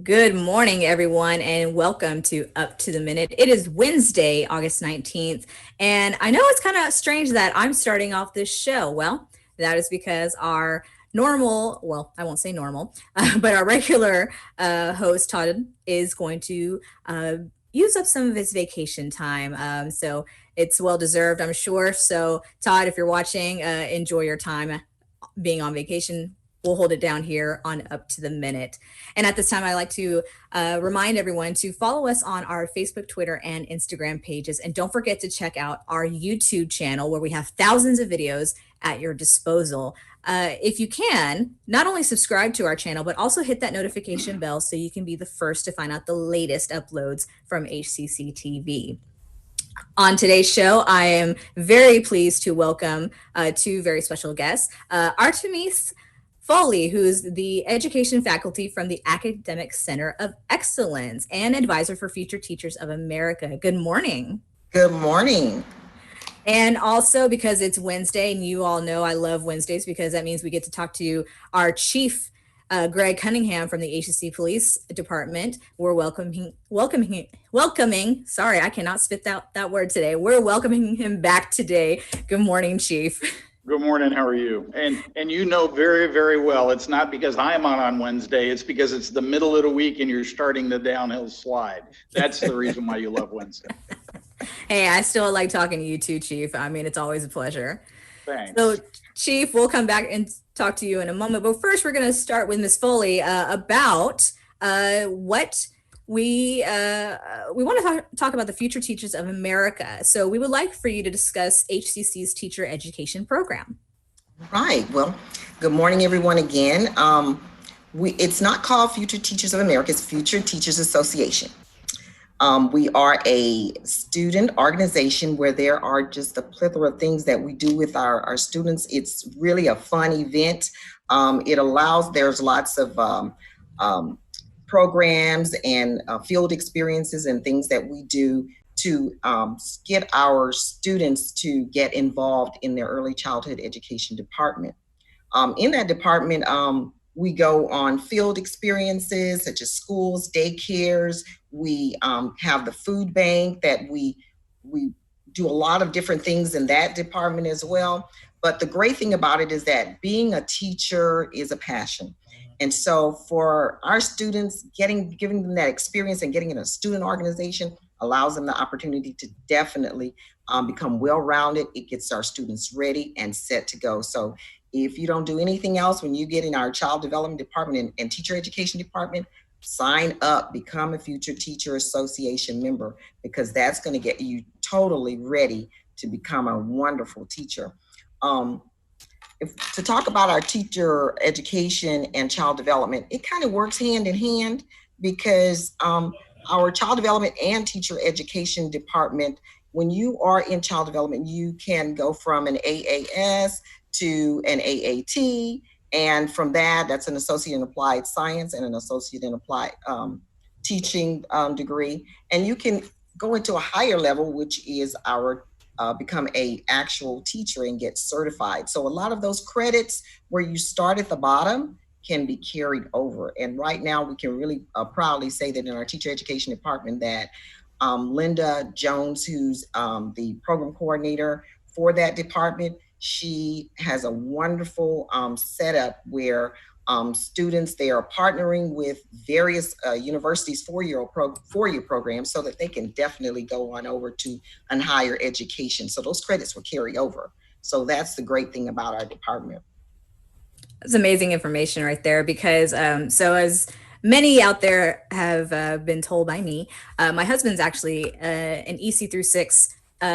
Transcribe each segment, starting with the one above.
Good morning, everyone, and welcome to Up to the Minute. It is Wednesday, August 19th, and I know it's kind of strange that I'm starting off this show. Well, that is because our I won't say normal, but our regular host, Todd, is going to use up some of his vacation time. So it's well deserved, I'm sure. So, Todd, if you're watching, enjoy your time being on vacation. We'll hold it down here on Up to the Minute. And at this time, I like to remind everyone to follow us on our Facebook, Twitter, and Instagram pages. And don't forget to check out our YouTube channel where we have thousands of videos at your disposal. If you can, not only subscribe to our channel, but also hit that notification bell so you can be the first to find out the latest uploads from HCCTV. On today's show, I am very pleased to welcome two very special guests. Arthemise Foley, who's the education faculty from the Academic Center of Excellence and advisor for Future Teachers of America. Good morning. Good morning. And also, because it's Wednesday, and you all know I love Wednesdays because that means we get to talk to our chief, Greg Cunningham from the HCC Police Department. We're welcoming. Sorry, I cannot spit that word today. We're welcoming him back today. Good morning, Chief. Good morning. How are you? And you know very, very well, it's not because I'm on Wednesday. It's because it's the middle of the week and you're starting the downhill slide. That's the reason why you love Wednesday. Hey, I still like talking to you too, Chief. I mean, it's always a pleasure. Thanks. So, Chief, we'll come back and talk to you in a moment. But first, we're going to start with Ms. Foley about what we want to talk about the Future Teachers of America. So we would like for you to discuss HCC's teacher education program. Right. Well, good morning, everyone, again. It's not called Future Teachers of America, it's Future Teachers Association. We are a student organization where there are just a plethora of things that we do with our students. It's really a fun event. There's lots of programs and field experiences and things that we do to get our students to get involved in their early childhood education department. In that department, we go on field experiences such as schools, daycares. We have the food bank that we do a lot of different things in that department as well. But the great thing about it is that being a teacher is a passion. And so for our students, giving them that experience and getting in a student organization allows them the opportunity to definitely become well-rounded. It gets our students ready and set to go. So if you don't do anything else, when you get in our child development department and teacher education department, sign up, become a Future Teacher Association member, because that's going to get you totally ready to become a wonderful teacher. To talk about our teacher education and child development, it kind of works hand in hand because our child development and teacher education department, when you are in child development, you can go from an AAS to an AAT. And from that's an associate in applied science and an associate in applied teaching degree. And you can go into a higher level, which is our become a actual teacher and get certified. So a lot of those credits where you start at the bottom can be carried over. And right now we can really proudly say that in our teacher education department that Linda Jones, who's the program coordinator for that department, she has a wonderful setup where students, they are partnering with various universities four-year programs so that they can definitely go on over to a higher education. So those credits will carry over. So that's the great thing about our department. That's amazing information right there because so as many out there have been told by me, my husband's actually an EC through 6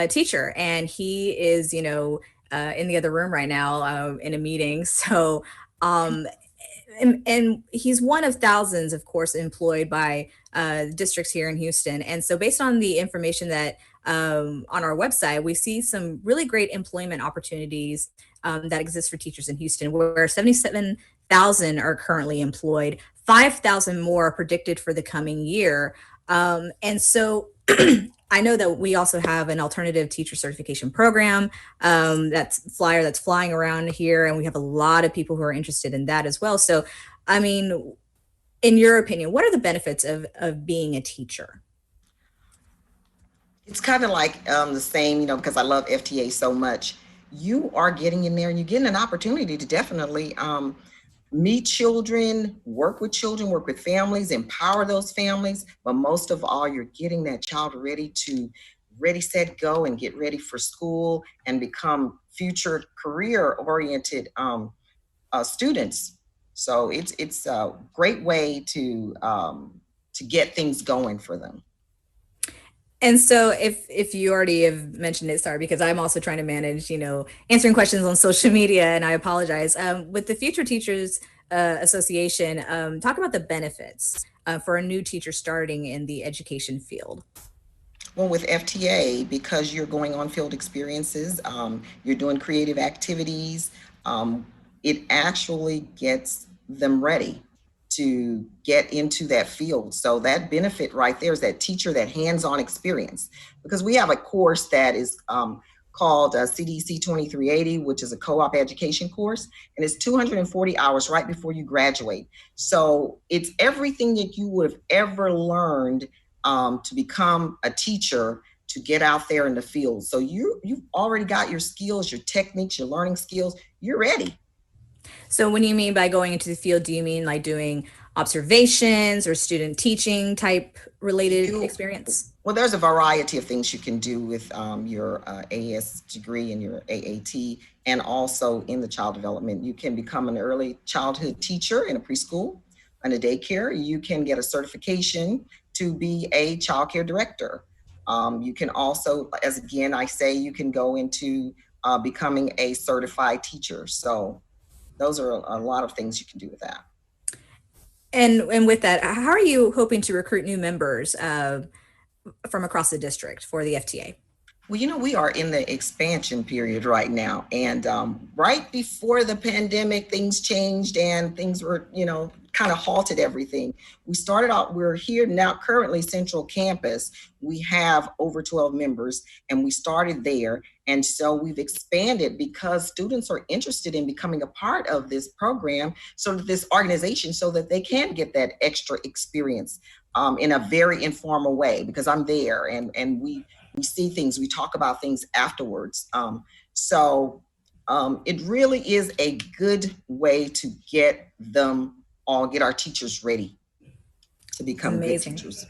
teacher, and he is, in the other room right now in a meeting. So, and he's one of thousands, of course, employed by districts here in Houston. And so based on the information that on our website, we see some really great employment opportunities that exist for teachers in Houston, where 77,000 are currently employed, 5,000 more are predicted for the coming year. And so I know that we also have an alternative teacher certification program that's flying around here, and we have a lot of people who are interested in that as well. So, I mean, in your opinion, what are the benefits of being a teacher? It's kind of like the same, because I love FTA so much. You are getting in there and you're getting an opportunity to definitely meet children, work with families, empower those families. But most of all, you're getting that child ready, set, go, and get ready for school and become future career-oriented students. So it's a great way to get things going for them. And so if you already have mentioned it, sorry, because I'm also trying to manage, answering questions on social media, and I apologize. With the Future Teachers Association, talk about the benefits for a new teacher starting in the education field. Well, with FTA, because you're going on field experiences, you're doing creative activities, it actually gets them ready to get into that field. So that benefit right there is that teacher, that hands-on experience. Because we have a course that is called CDC 2380, which is a co-op education course, and it's 240 hours right before you graduate. So it's everything that you would have ever learned to become a teacher, to get out there in the field. So you've already got your skills, your techniques, your learning skills, you're ready. So when you mean by going into the field, do you mean like doing observations or student teaching type related experience? Well, there's a variety of things you can do with your AS degree and your AAT, and also in the child development. You can become an early childhood teacher in a preschool and a daycare. You can get a certification to be a child care director. You can also, as again I say, you can go into becoming a certified teacher. So those are a lot of things you can do with that. And with that, how are you hoping to recruit new members from across the district for the FTA? Well, we are in the expansion period right now. And right before the pandemic, things changed and things were, kind of halted everything. We started out, we're here now, currently Central Campus. We have over 12 members and we started there. And so we've expanded because students are interested in becoming a part of this program, so that this organization, so that they can get that extra experience in a very informal way, because I'm there and we see things, we talk about things afterwards. So it really is a good way to get our teachers ready to become Amazing. good teachers.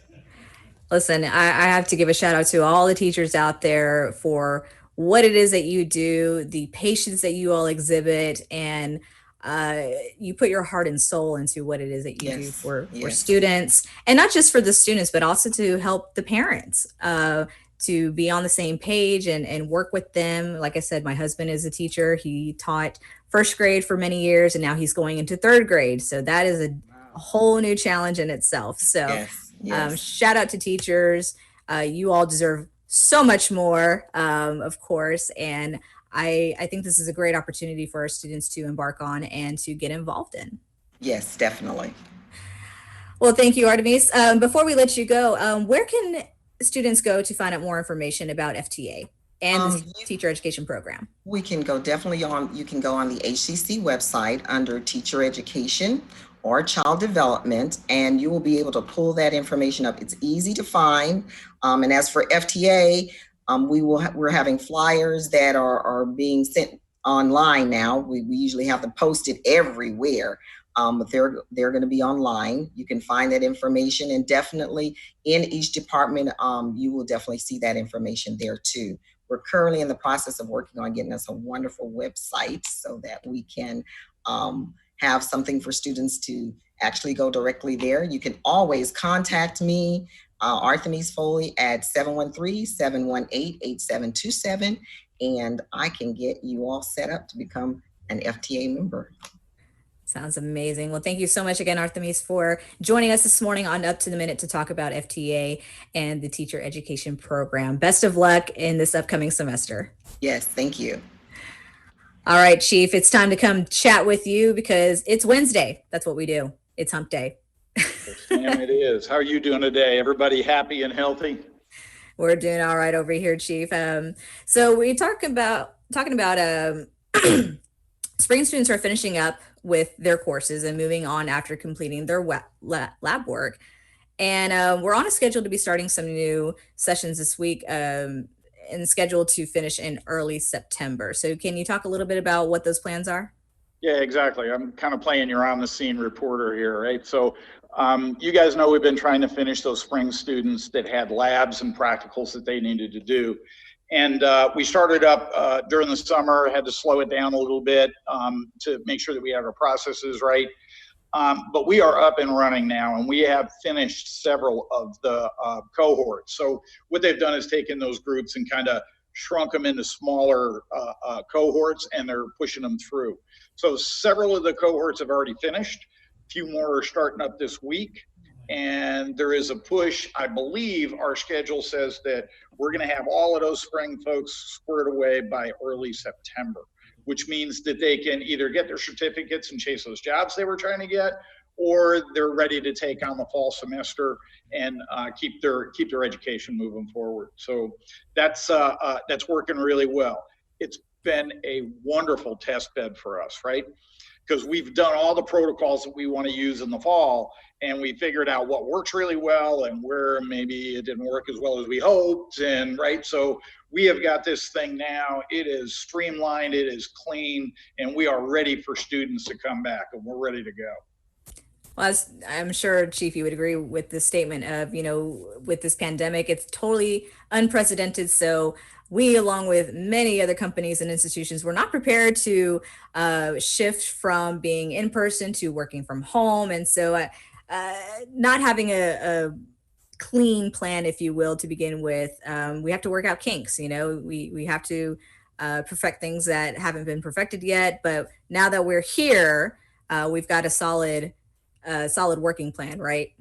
Listen, I have to give a shout out to all the teachers out there for what it is that you do, the patience that you all exhibit, and you put your heart and soul into what it is that you do for students, and not just for the students, but also to help the parents to be on the same page and work with them. Like I said, my husband is a teacher. He taught first grade for many years, and now he's going into third grade. So that is a whole new challenge in itself. So shout out to teachers. You all deserve so much more, of course. And I think this is a great opportunity for our students to embark on and to get involved in. Yes, definitely. Well, thank you, Arthemise. Before we let you go, where can students go to find out more information about FTA and the teacher education program? We can go you can go on the HCC website under teacher education or child development, and you will be able to pull that information up. It's easy to find. And as for FTA, we're having flyers that are being sent online now. We usually have them posted everywhere. But they're going to be online. You can find that information, and definitely in each department, you will definitely see that information there too. We're currently in the process of working on getting us a wonderful website so that we can have something for students to actually go directly there. You can always contact me, Arthemise Foley, at 713-718-8727, and I can get you all set up to become an FTA member. Sounds amazing. Well, thank you so much again, Arthemise, for joining us this morning on Up to the Minute to talk about FTA and the teacher education program. Best of luck in this upcoming semester. Yes, thank you. All right, Chief, it's time to come chat with you because it's Wednesday. That's what we do. It's hump day. Sam, it is. How are you doing today? Everybody happy and healthy? We're doing all right over here, Chief. So we talking about spring students are finishing up with their courses and moving on after completing their lab work. And we're on a schedule to be starting some new sessions this week, and scheduled to finish in early September. So can you talk a little bit about what those plans are? Yeah, exactly. I'm kind of playing your on the scene reporter here, right? So you guys know we've been trying to finish those spring students that had labs and practicals that they needed to do. And we started up during the summer, had to slow it down a little bit to make sure that we had our processes right. But we are up and running now, and we have finished several of the cohorts. So what they've done is taken those groups and kind of shrunk them into smaller cohorts, and they're pushing them through. So several of the cohorts have already finished. A few more are starting up this week. And there is a push. I believe our schedule says that we're going to have all of those spring folks squared away by early September, which means that they can either get their certificates and chase those jobs they were trying to get, or they're ready to take on the fall semester and keep their education moving forward. So that's working really well. It's been a wonderful test bed for us, right? Because we've done all the protocols that we want to use in the fall, and we figured out what works really well and where maybe it didn't work as well as we hoped. And right, so we have got this thing now. It is streamlined, it is clean, and we are ready for students to come back, and we're ready to go. Well, I'm sure, Chief, you would agree with the statement of, with this pandemic, it's totally unprecedented. So we, along with many other companies and institutions, were not prepared to shift from being in person to working from home. And so not having a clean plan, if you will, to begin with, we have to work out kinks. We have to perfect things that haven't been perfected yet. But now that we're here, we've got a solid working plan, right?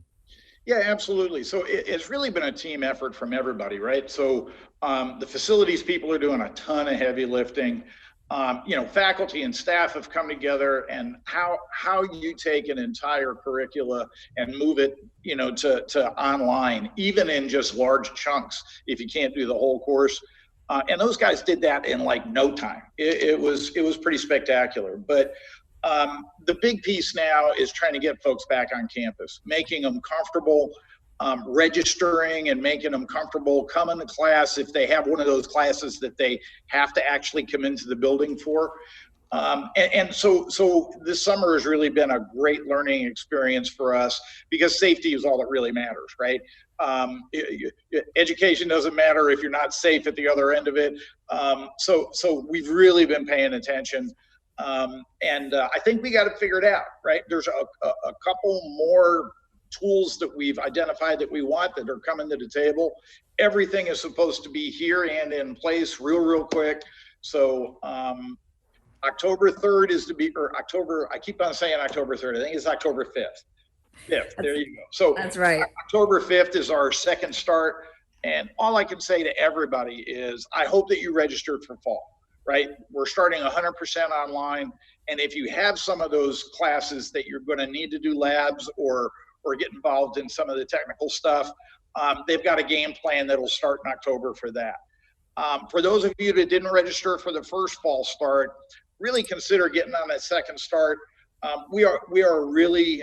Yeah, absolutely. So it's really been a team effort from everybody, right? So the facilities people are doing a ton of heavy lifting. Faculty and staff have come together, and how you take an entire curricula and move it, to online, even in just large chunks, if you can't do the whole course. And those guys did that in like no time. It was pretty spectacular. But the big piece now is trying to get folks back on campus, making them comfortable, registering and making them comfortable coming to class if they have one of those classes that they have to actually come into the building for. So this summer has really been a great learning experience for us, because safety is all that really matters, right? Education doesn't matter if you're not safe at the other end of it. So we've really been paying attention. I think we got to figure it out, right? There's a couple more tools that we've identified that we want that are coming to the table. Everything is supposed to be here and in place real quick. So October 3rd is to be, or October, I keep on saying October 3rd. I think it's October 5th. There you go. So that's right. October 5th is our second start. And all I can say to everybody is, I hope that you registered for fall. Right? We're starting 100% online. And if you have some of those classes that you're going to need to do labs or get involved in some of the technical stuff, they've got a game plan that'll start in October for that. For those of you that didn't register for the first fall start, really consider getting on that second start. We are really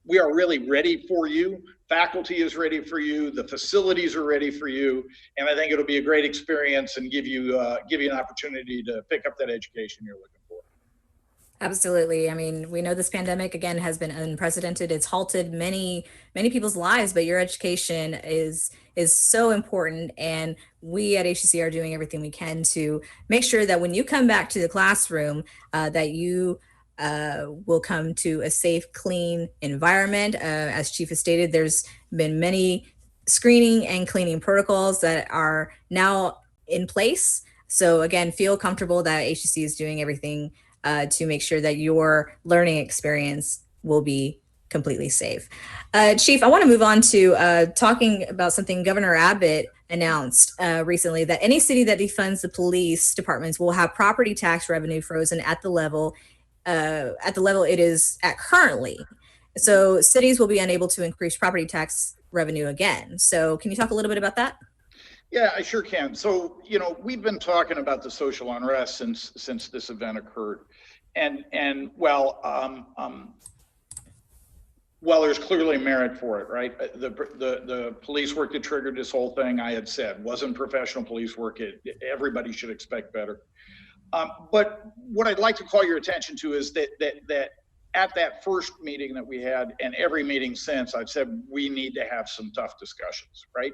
ready for you. Faculty is ready for you. The facilities are ready for you. And I think it'll be a great experience and give you an opportunity to pick up that education you're looking for. Absolutely. I mean, we know this pandemic, again, has been unprecedented. It's halted many people's lives, but your education is so important. And we at HCC are doing everything we can to make sure that when you come back to the classroom, that you will come to a safe, clean environment. As Chief has stated, there's been many screening and cleaning protocols that are now in place. So again, feel comfortable that HCC is doing everything to make sure that your learning experience will be completely safe. Chief, I want to move on to talking about something Governor Abbott announced recently, that any city that defunds the police departments will have property tax revenue frozen at the level it is at currently. So cities will be unable to increase property tax revenue again. So can you talk a little bit about that? Yeah, I sure can. So, we've been talking about the social unrest since this event occurred. well, there's clearly merit for it, right? The police work that triggered this whole thing, I had said, wasn't professional police work. Everybody should expect better. But what I'd like to call your attention to is that at that first meeting that we had, and every meeting since, I've said we need to have some tough discussions, right?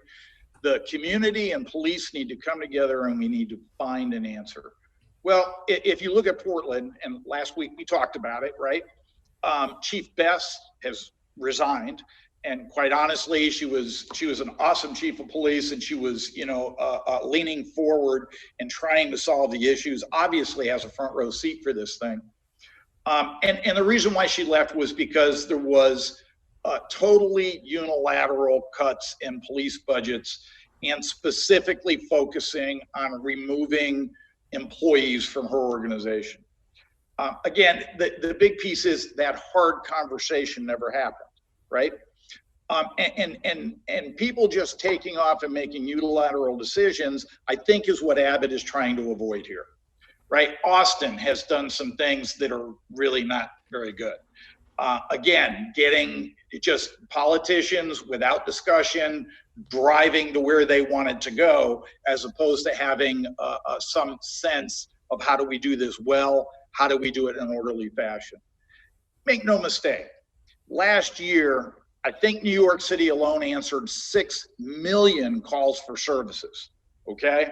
The community and police need to come together, and we need to find an answer. Well, if you look at Portland, and last week we talked about it, right? Chief Bess has resigned, and quite honestly, she was an awesome chief of police, and she was, leaning forward and trying to solve the issues. Obviously, has a front row seat for this thing. And the reason why she left was because there was totally unilateral cuts in police budgets, and specifically focusing on removing employees from her organization. Again, the big piece is that hard conversation never happened, right? And people just taking off and making unilateral decisions, I think, is what Abbott is trying to avoid here, right? Austin has done some things that are really not very good. Again, getting just politicians without discussion driving to where they wanted to go, as opposed to having some sense of how do we do this well, how do we do it in an orderly fashion. Make no mistake, last year, I think New York City alone answered 6 million calls for services, okay?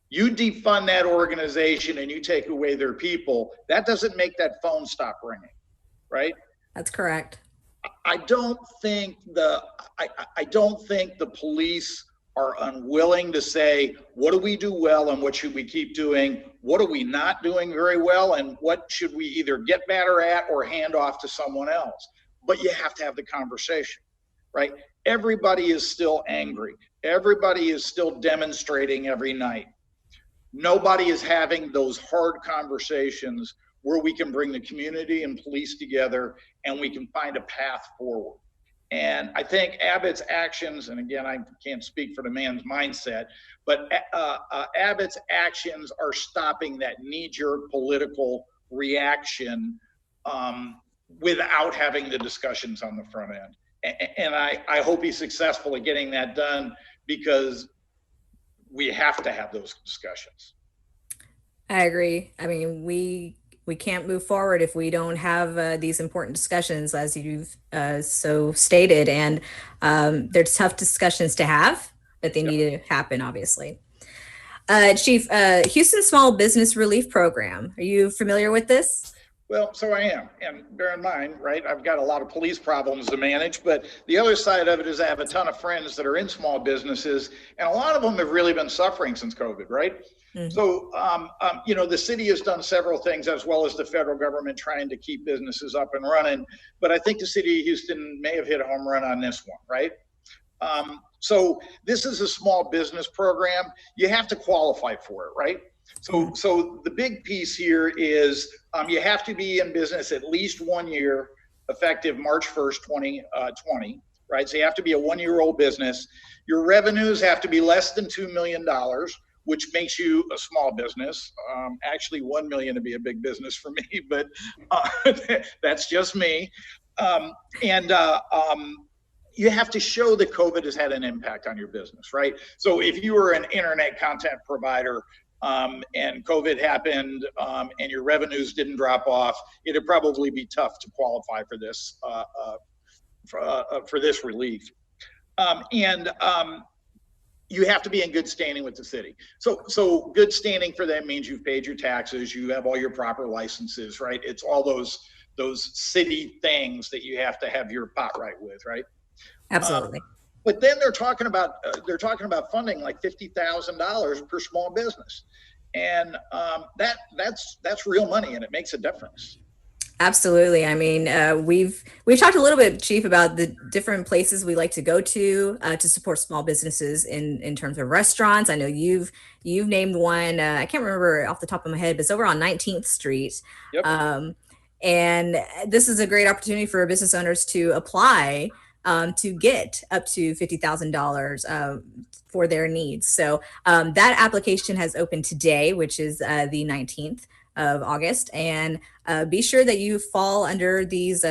You defund that organization and you take away their people, that doesn't make that phone stop ringing, right? That's correct. I don't think the police are unwilling to say, what do we do well and what should we keep doing? What are we not doing very well, and what should we either get better at or hand off to someone else? But you have to have the conversation, right? Everybody is still angry. Everybody is still demonstrating every night. Nobody is having those hard conversations where we can bring the community and police together and we can find a path forward. And I think Abbott's actions, and again, I can't speak for the man's mindset, but Abbott's actions are stopping that knee-jerk political reaction without having the discussions on the front end. And I hope he's successful at getting that done, because we have to have those discussions. I agree. I mean, we can't move forward if we don't have these important discussions, as you've so stated. And they're tough discussions to have, but they need to happen, obviously. Chief, Houston Small Business Relief Program. Are you familiar with this? Well, so I am. And bear in mind, right, I've got a lot of police problems to manage, but the other side of it is I have a ton of friends that are in small businesses, and a lot of them have really been suffering since COVID, right? Mm-hmm. So, the city has done several things, as well as the federal government, trying to keep businesses up and running. But I think the city of Houston may have hit a home run on this one, right? So this is a small business program. You have to qualify for it, right? So the big piece here is you have to be in business at least 1 year, effective March 1st, 2020, right? So you have to be a 1-year-old business. Your revenues have to be less than $2 million, which makes you a small business. Actually, 1 million would be a big business for me, but that's just me. You have to show that COVID has had an impact on your business, right? So if you were an internet content provider and COVID happened and your revenues didn't drop off, it'd probably be tough to qualify for this relief. You have to be in good standing with the city. So good standing for them means you've paid your taxes, you have all your proper licenses, right? It's all those city things that you have to have your pot right with, right? Absolutely. But then they're talking about funding like $50,000 per small business, and that's real money, and it makes a difference. Absolutely. I mean, we've talked a little bit, Chief, about the different places we like to go to support small businesses in terms of restaurants. I know you've named one. I can't remember off the top of my head, but it's over on 19th Street. Yep. And this is a great opportunity for business owners to apply to get up to $50,000 for their needs. So that application has opened today, which is the 19th. of August. And be sure that you fall under these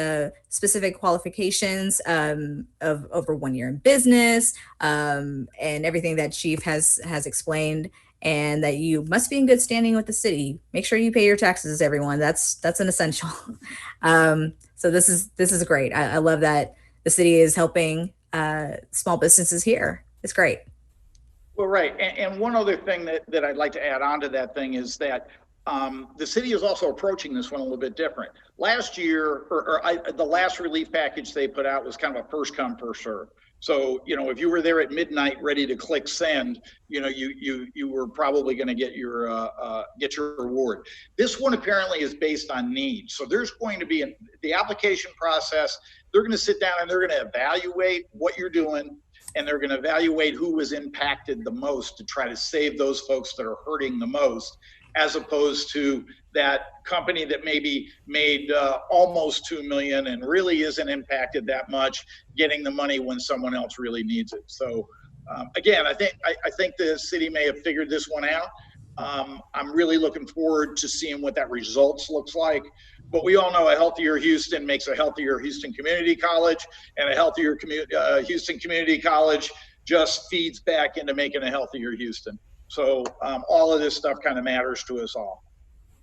specific qualifications of over 1 year in business, and everything that Chief has explained, and that you must be in good standing with the city. Make sure you pay your taxes, everyone. That's an essential. So this is great. I love that the city is helping small businesses here. It's great. Well, right. And one other thing that I'd like to add on to that thing is that the city is also approaching this one a little bit different. Last year, the last relief package they put out was kind of a first come, first serve. So, if you were there at midnight ready to click send, you were probably going to get your reward. This one apparently is based on need. So there's going to be the application process. They're going to sit down and they're going to evaluate what you're doing, and they're going to evaluate who was impacted the most to try to save those folks that are hurting the most, as opposed to that company that maybe made almost 2 million and really isn't impacted that much, getting the money when someone else really needs it. So again, I think the city may have figured this one out. I'm really looking forward to seeing what that results looks like. But we all know a healthier Houston makes a healthier Houston Community College, and a healthier Houston Community College just feeds back into making a healthier Houston. So all of this stuff kind of matters to us all.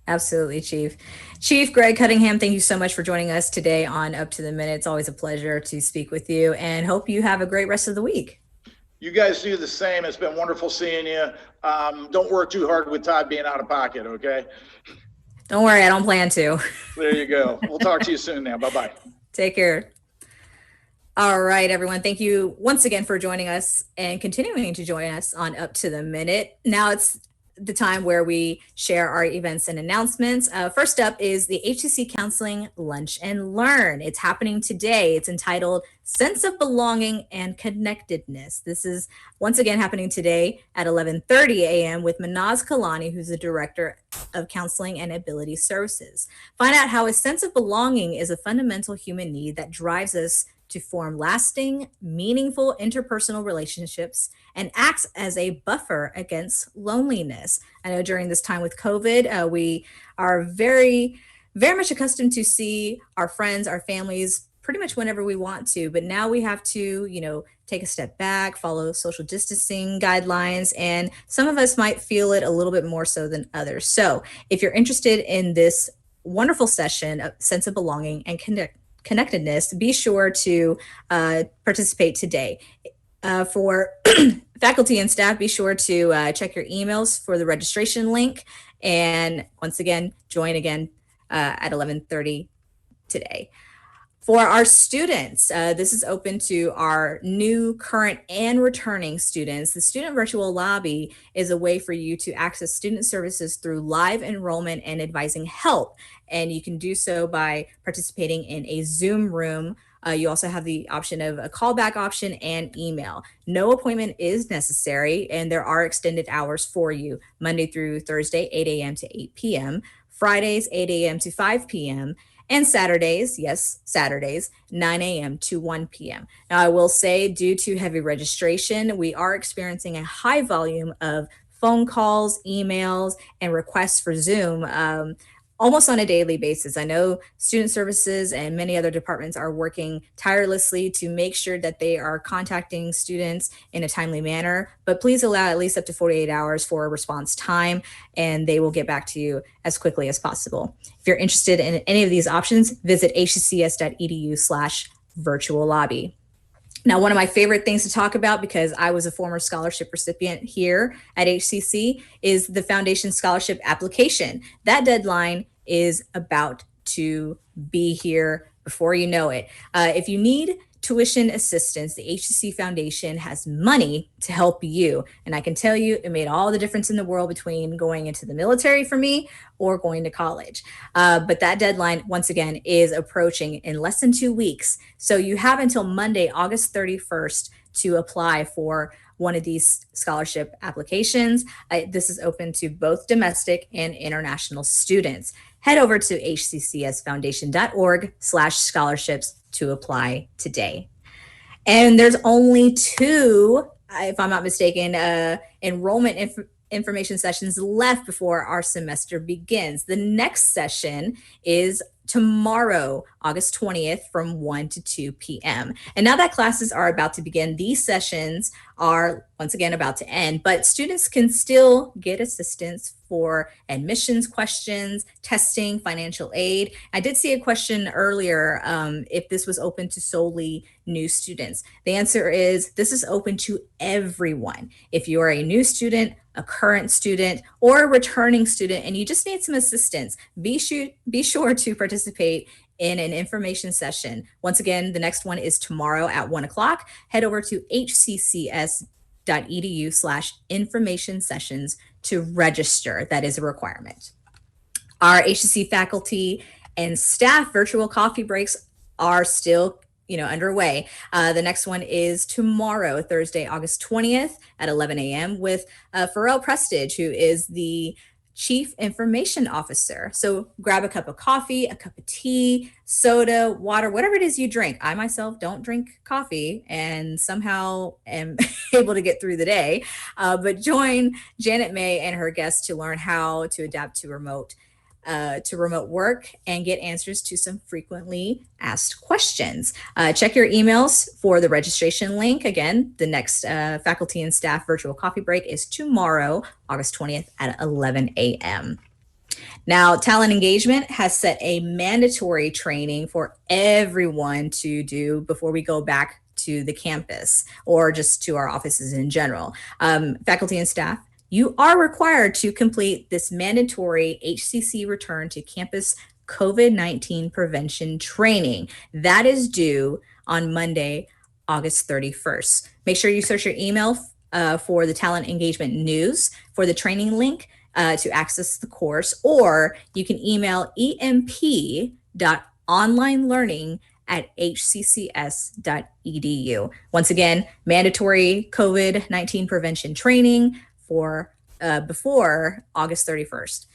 Absolutely, Chief. Chief Greg Cunningham, thank you so much for joining us today on Up to the Minute. It's always a pleasure to speak with you, and hope you have a great rest of the week. You guys do the same. It's been wonderful seeing you. Don't work too hard with Todd being out of pocket, okay? Don't worry, I don't plan to. There you go. We'll talk to you soon now. Bye-bye. Take care. All right, everyone. Thank you once again for joining us and continuing to join us on Up to the Minute. Now it's the time where we share our events and announcements. First up is the HCC Counseling Lunch and Learn. It's happening today. It's entitled Sense of Belonging and Connectedness. This is once again happening today at 11:30 a.m. with Manaz Kalani, who's the Director of Counseling and Ability Services. Find out how a sense of belonging is a fundamental human need that drives us to form lasting, meaningful interpersonal relationships and acts as a buffer against loneliness. I know during this time with COVID, we are very, very much accustomed to see our friends, our families, pretty much whenever we want to, but now we have to, take a step back, follow social distancing guidelines, and some of us might feel it a little bit more so than others. So if you're interested in this wonderful session of sense of belonging and connectedness, be sure to participate today. For faculty and staff, be sure to check your emails for the registration link. And once again, join again at 11:30 today. For our students, this is open to our new, current, and returning students. The Student Virtual Lobby is a way for you to access student services through live enrollment and advising help. And you can do so by participating in a Zoom room. You also have the option of a callback option and email. No appointment is necessary, and there are extended hours for you, Monday through Thursday, 8 a.m. to 8 p.m., Fridays, 8 a.m. to 5 p.m., and Saturdays, yes, Saturdays, 9 a.m. to 1 p.m. Now, I will say, due to heavy registration, we are experiencing a high volume of phone calls, emails, and requests for Zoom almost on a daily basis. I know student services and many other departments are working tirelessly to make sure that they are contacting students in a timely manner, but please allow at least up to 48 hours for a response time, and they will get back to you as quickly as possible. If you're interested in any of these options, visit hccs.edu/virtual lobby. Now, one of my favorite things to talk about, because I was a former scholarship recipient here at HCC, is the Foundation Scholarship application. That deadline is about to be here before you know it. If you need tuition assistance, the HCC Foundation has money to help you. And I can tell you, it made all the difference in the world between going into the military for me or going to college. But that deadline, once again, is approaching in less than 2 weeks. So you have until Monday, August 31st to apply for one of these scholarship applications. This is open to both domestic and international students. Head over to hccsfoundation.org/scholarships to apply today. And there's only 2, if I'm not mistaken, enrollment information sessions left before our semester begins. The next session is tomorrow, August 20th from 1 to 2 p.m. And now that classes are about to begin, these sessions are once again about to end, but students can still get assistance for admissions questions, testing, financial aid. I did see a question earlier if this was open to solely new students. The answer is this is open to everyone. If you are a new student, a current student, or a returning student, and you just need some assistance, be sure to participate in an information session. Once again, the next one is tomorrow at 1 o'clock. Head over to hccs.edu/information sessions to register. That is a requirement. Our HCC faculty and staff virtual coffee breaks are still underway. The next one is tomorrow, Thursday, August 20th at 11 a.m. with Pharrell Prestige, who is the Chief Information Officer. So grab a cup of coffee, a cup of tea, soda, water, whatever it is you drink. I myself don't drink coffee and somehow am able to get through the day. But join Janet May and her guests to learn how to adapt to remote work and get answers to some frequently asked questions. Check your emails for the registration link. Again, the next faculty and staff virtual coffee break is tomorrow, August 20th at 11 a.m. Now, Talent Engagement has set a mandatory training for everyone to do before we go back to the campus or just to our offices in general. Faculty and staff, you are required to complete this mandatory HCC return to campus COVID-19 prevention training. That is due on Monday, August 31st. Make sure you search your email for the Talent Engagement News for the training link to access the course, or you can email emp.onlinelearning@hccs.edu. Once again, mandatory COVID-19 prevention training for before August 31st.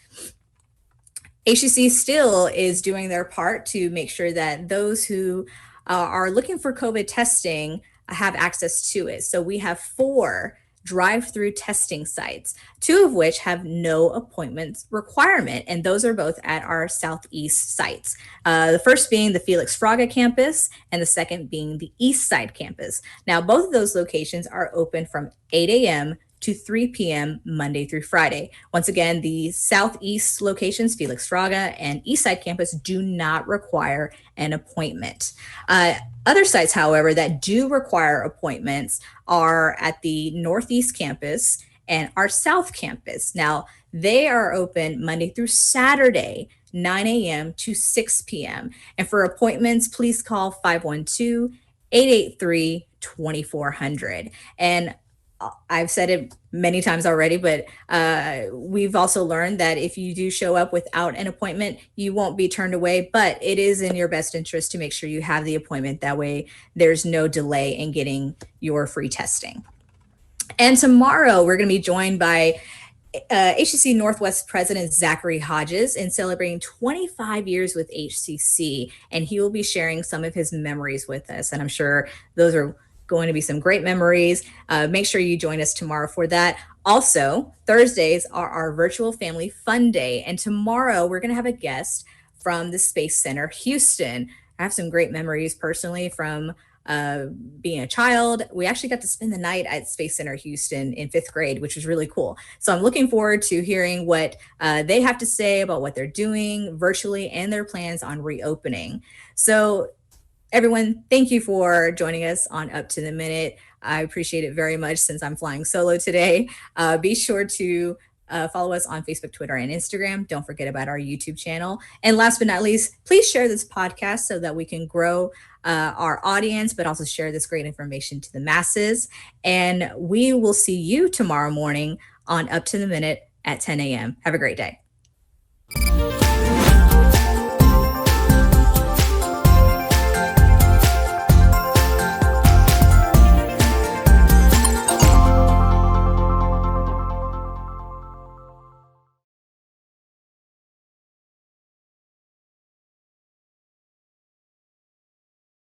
HCC still is doing their part to make sure that those who are looking for COVID testing have access to it. So we have 4 drive-through testing sites, 2 of which have no appointments requirement, and those are both at our Southeast sites. The first being the Felix Fraga campus, and the second being the East Side campus. Now, both of those locations are open from 8 a.m. to 3 p.m. Monday through Friday. Once again, the Southeast locations, Felix Fraga and Eastside campus, do not require an appointment. Other sites, however, that do require appointments are at the Northeast campus and our South campus. Now, they are open Monday through Saturday, 9 a.m. to 6 p.m. And for appointments, please call 512-883-2400. And I've said it many times already, but we've also learned that if you do show up without an appointment, you won't be turned away, but it is in your best interest to make sure you have the appointment. That way there's no delay in getting your free testing. And tomorrow we're going to be joined by HCC Northwest President Zachary Hodges in celebrating 25 years with HCC, and he will be sharing some of his memories with us. And I'm sure those are going to be some great memories. Make sure you join us tomorrow for that. Also, Thursdays are our virtual family fun day. And tomorrow we're going to have a guest from the Space Center Houston. I have some great memories personally from being a child. We actually got to spend the night at Space Center Houston in 5th grade, which was really cool. So I'm looking forward to hearing what they have to say about what they're doing virtually and their plans on reopening. So everyone, thank you for joining us on Up to the Minute. I appreciate it very much since I'm flying solo today. Be sure to follow us on Facebook, Twitter, and Instagram. Don't forget about our YouTube channel. And last but not least, please share this podcast so that we can grow our audience, but also share this great information to the masses. And we will see you tomorrow morning on Up to the Minute at 10 a.m. Have a great day.